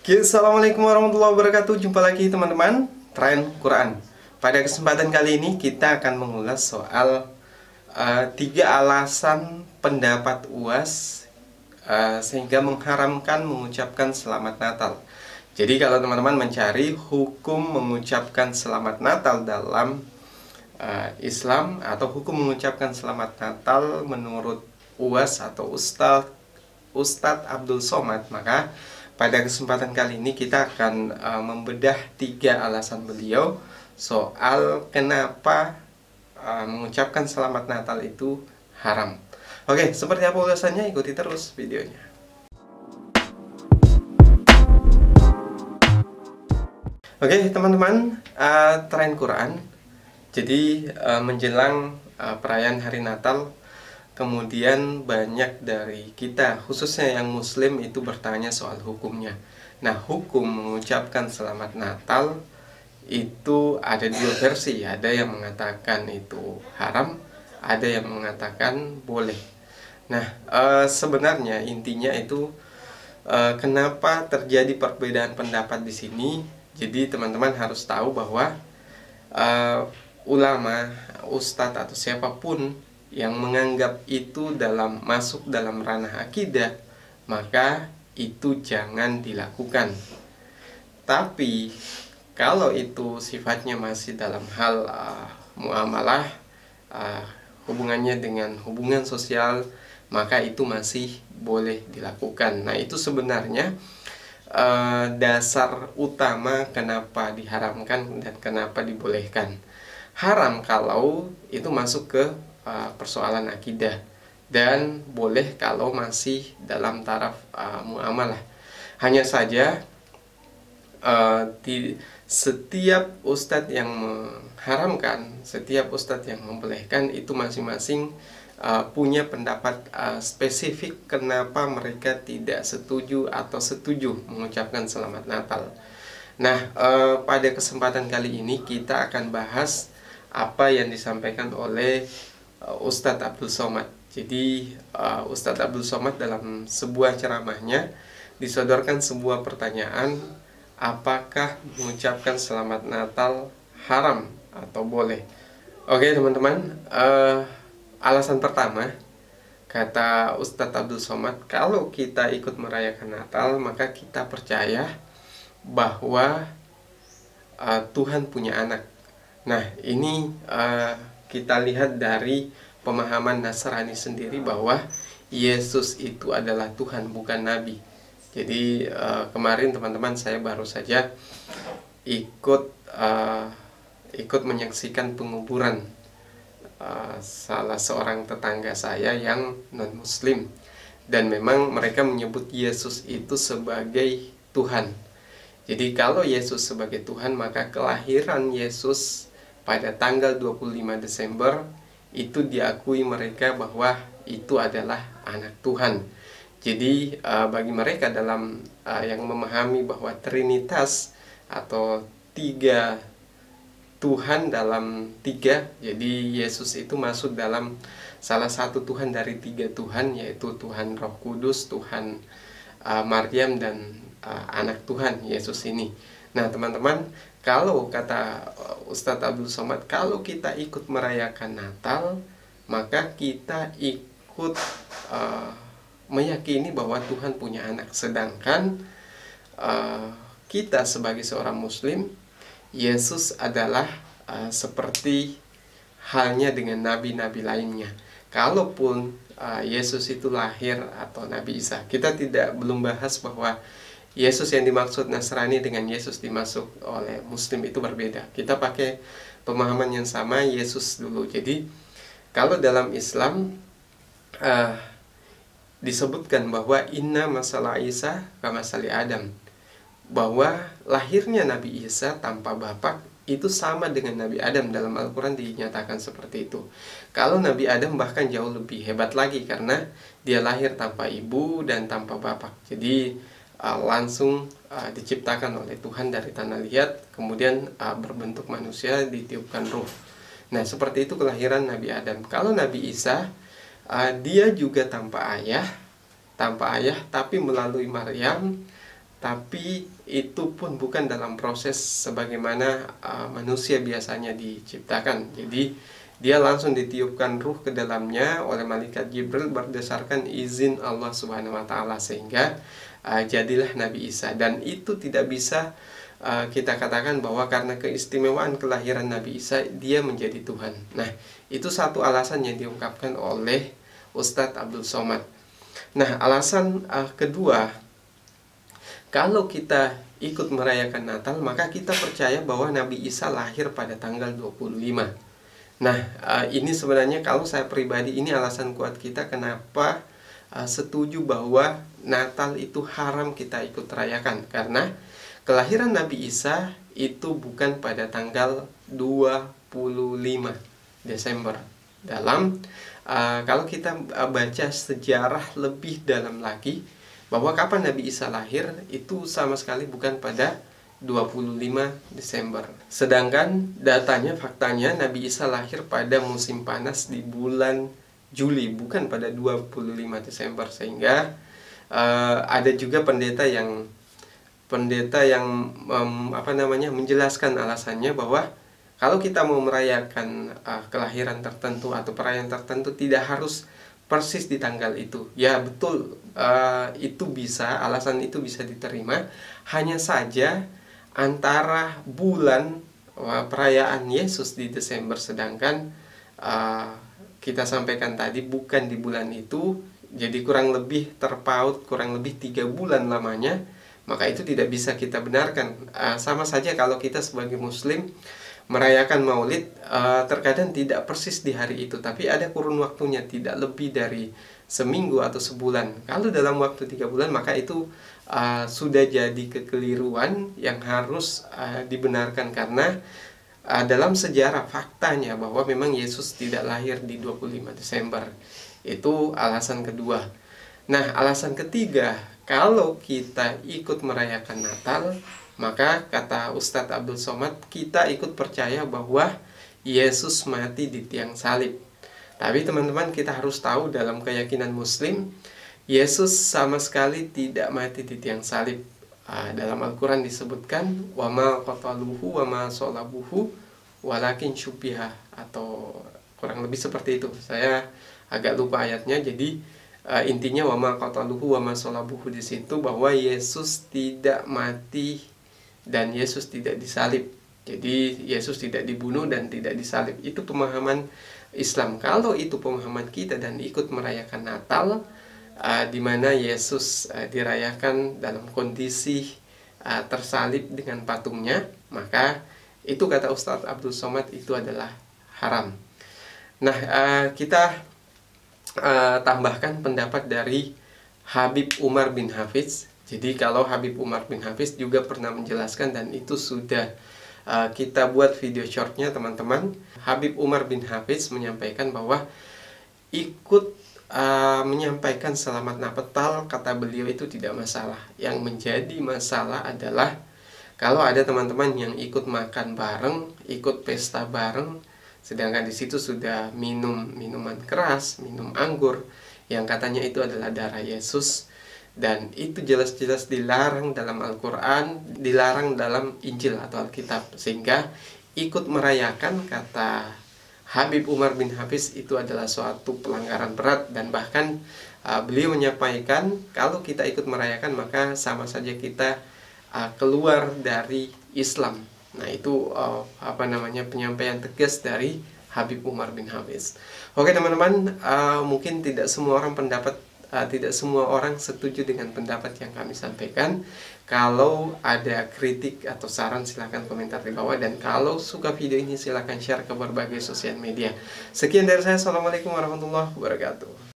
Oke, Assalamualaikum warahmatullahi wabarakatuh. Jumpa lagi teman-teman, Tren Quran. Pada kesempatan kali ini kita akan mengulas soal tiga alasan pendapat UAS sehingga mengharamkan mengucapkan Selamat Natal. Jadi kalau teman-teman mencari hukum mengucapkan Selamat Natal dalam Islam atau hukum mengucapkan Selamat Natal menurut UAS atau Ustadz Abdul Somad, maka pada kesempatan kali ini kita akan membedah tiga alasan beliau soal kenapa mengucapkan Selamat Natal itu haram. Oke, seperti apa ulasannya? Ikuti terus videonya. Oke, teman-teman, Tren Quran. Jadi menjelang perayaan Hari Natal, kemudian banyak dari kita, khususnya yang Muslim, itu bertanya soal hukumnya. Nah, hukum mengucapkan Selamat Natal itu ada dua versi. Ada yang mengatakan itu haram, ada yang mengatakan boleh. Nah, sebenarnya intinya itu kenapa terjadi perbedaan pendapat di sini. Jadi teman-teman harus tahu bahwa ulama, ustadz atau siapapun yang menganggap itu masuk dalam ranah akidah, maka itu jangan dilakukan. Tapi kalau itu sifatnya masih dalam hal muamalah, hubungannya dengan hubungan sosial, maka itu masih boleh dilakukan. Nah, itu sebenarnya dasar utama kenapa diharamkan dan kenapa dibolehkan. Haram kalau itu masuk ke persoalan akidah, dan boleh kalau masih dalam taraf muamalah. Hanya saja setiap ustadz yang mengharamkan, setiap ustadz yang membolehkan itu masing-masing punya pendapat spesifik kenapa mereka tidak setuju atau setuju mengucapkan Selamat Natal. Nah, pada kesempatan kali ini kita akan bahas apa yang disampaikan oleh Ustadz Abdul Somad. Jadi Ustadz Abdul Somad dalam sebuah ceramahnya disodorkan sebuah pertanyaan, apakah mengucapkan Selamat Natal haram atau boleh? Oke teman-teman, alasan pertama, kata Ustadz Abdul Somad, kalau kita ikut merayakan Natal, maka kita percaya bahwa Tuhan punya anak. Nah, ini kita lihat dari pemahaman Nasrani sendiri bahwa Yesus itu adalah Tuhan, bukan Nabi. Jadi kemarin teman-teman saya baru saja ikut menyaksikan penguburan salah seorang tetangga saya yang non-muslim, dan memang mereka menyebut Yesus itu sebagai Tuhan. Jadi kalau Yesus sebagai Tuhan, maka kelahiran Yesus pada tanggal 25 Desember itu diakui mereka bahwa itu adalah anak Tuhan. Jadi bagi mereka dalam yang memahami bahwa Trinitas atau tiga Tuhan dalam tiga, jadi Yesus itu masuk dalam salah satu Tuhan dari tiga Tuhan, yaitu Tuhan Roh Kudus, Tuhan Maryam, dan anak Tuhan Yesus ini. Nah teman-teman, kalau kata Ustadz Abdul Somad, kalau kita ikut merayakan Natal, maka kita ikut meyakini bahwa Tuhan punya anak. Sedangkan kita sebagai seorang Muslim, Yesus adalah seperti halnya dengan nabi-nabi lainnya. Kalaupun Yesus itu lahir, atau Nabi Isa, kita belum bahas bahwa Yesus yang dimaksud Nasrani dengan Yesus dimaksud oleh Muslim itu berbeda. Kita pakai pemahaman yang sama, Yesus dulu. Jadi kalau dalam Islam disebutkan bahwa inna masalah Isa kama sali Adam, bahwa lahirnya Nabi Isa tanpa bapak itu sama dengan Nabi Adam. Dalam Al-Quran dinyatakan seperti itu. Kalau Nabi Adam bahkan jauh lebih hebat lagi, karena dia lahir tanpa ibu dan tanpa bapak. Jadi langsung diciptakan oleh Tuhan dari tanah liat, kemudian berbentuk manusia, ditiupkan ruh. Nah, seperti itu kelahiran Nabi Adam. Kalau Nabi Isa, dia juga tanpa ayah, tapi melalui Maryam tapi itu pun bukan dalam proses sebagaimana manusia biasanya diciptakan. Jadi dia langsung ditiupkan ruh ke dalamnya oleh malaikat Jibril berdasarkan izin Allah Subhanahu wa taala, sehingga jadilah Nabi Isa. Dan itu tidak bisa kita katakan bahwa karena keistimewaan kelahiran Nabi Isa dia menjadi Tuhan. Nah, itu satu alasan yang diungkapkan oleh Ustadz Abdul Somad. Nah, alasan kedua, kalau kita ikut merayakan Natal, maka kita percaya bahwa Nabi Isa lahir pada tanggal 25. Nah, ini sebenarnya kalau saya pribadi, ini alasan kuat kita kenapa setuju bahwa Natal itu haram kita ikut rayakan. Karena kelahiran Nabi Isa itu bukan pada tanggal 25 Desember. Kalau kita baca sejarah lebih dalam lagi, bahwa kapan Nabi Isa lahir itu sama sekali bukan pada 25 Desember. Sedangkan datanya, faktanya Nabi Isa lahir pada musim panas di bulan Juli, bukan pada 25 Desember. Sehingga ada juga pendeta yang menjelaskan alasannya bahwa kalau kita mau merayakan kelahiran tertentu atau perayaan tertentu, tidak harus persis di tanggal itu. Ya betul, itu bisa, alasan itu bisa diterima. Hanya saja antara bulan perayaan Yesus di Desember, sedangkan kita sampaikan tadi bukan di bulan itu, jadi kurang lebih terpaut, kurang lebih 3 bulan lamanya, maka itu tidak bisa kita benarkan. Sama saja kalau kita sebagai Muslim merayakan Maulid, terkadang tidak persis di hari itu, tapi ada kurun waktunya, tidak lebih dari seminggu atau sebulan. Kalau dalam waktu 3 bulan, maka itu sudah jadi kekeliruan yang harus dibenarkan. Karena dalam sejarah faktanya bahwa memang Yesus tidak lahir di 25 Desember. Itu alasan kedua. Nah, alasan ketiga, kalau kita ikut merayakan Natal, maka kata Ustadz Abdul Somad, kita ikut percaya bahwa Yesus mati di tiang salib. Tapi teman-teman, kita harus tahu dalam keyakinan Muslim, Yesus sama sekali tidak mati di tiang salib. Dalam Al-Quran disebutkan, wama qataluhu wama sholabuhu walakin syubbiha, atau kurang lebih seperti itu. Saya agak lupa ayatnya. Jadi intinya wama qataluhu wama sholabuhu di situ bahwa Yesus tidak mati dan Yesus tidak disalib. Jadi Yesus tidak dibunuh dan tidak disalib. Itu pemahaman Islam. Kalau itu pemahaman kita dan ikut merayakan Natal, di mana Yesus dirayakan dalam kondisi tersalib dengan patungnya, maka itu kata Ustadz Abdul Somad itu adalah haram. Nah, kita tambahkan pendapat dari Habib Umar bin Hafiz. Jadi kalau Habib Umar bin Hafiz juga pernah menjelaskan, dan itu sudah kita buat video shortnya teman-teman. Habib Umar bin Hafiz menyampaikan bahwa ikut menyampaikan selamat Natal, kata beliau, itu tidak masalah. Yang menjadi masalah adalah kalau ada teman-teman yang ikut makan bareng, ikut pesta bareng, sedangkan di situ sudah minum minuman keras, minum anggur, yang katanya itu adalah darah Yesus. Dan itu jelas-jelas dilarang dalam Al-Quran, dilarang dalam Injil atau Alkitab. Sehingga ikut merayakan, kata Habib Umar bin Hafiz, itu adalah suatu pelanggaran berat. Dan bahkan beliau menyampaikan, kalau kita ikut merayakan, maka sama saja kita keluar dari Islam. Nah, itu penyampaian tegas dari Habib Umar bin Hafiz. Oke teman-teman, mungkin tidak semua orang setuju dengan pendapat yang kami sampaikan. Kalau ada kritik atau saran, silahkan komentar di bawah. Dan kalau suka video ini, silahkan share ke berbagai sosial media. Sekian dari saya. Assalamualaikum warahmatullahi wabarakatuh.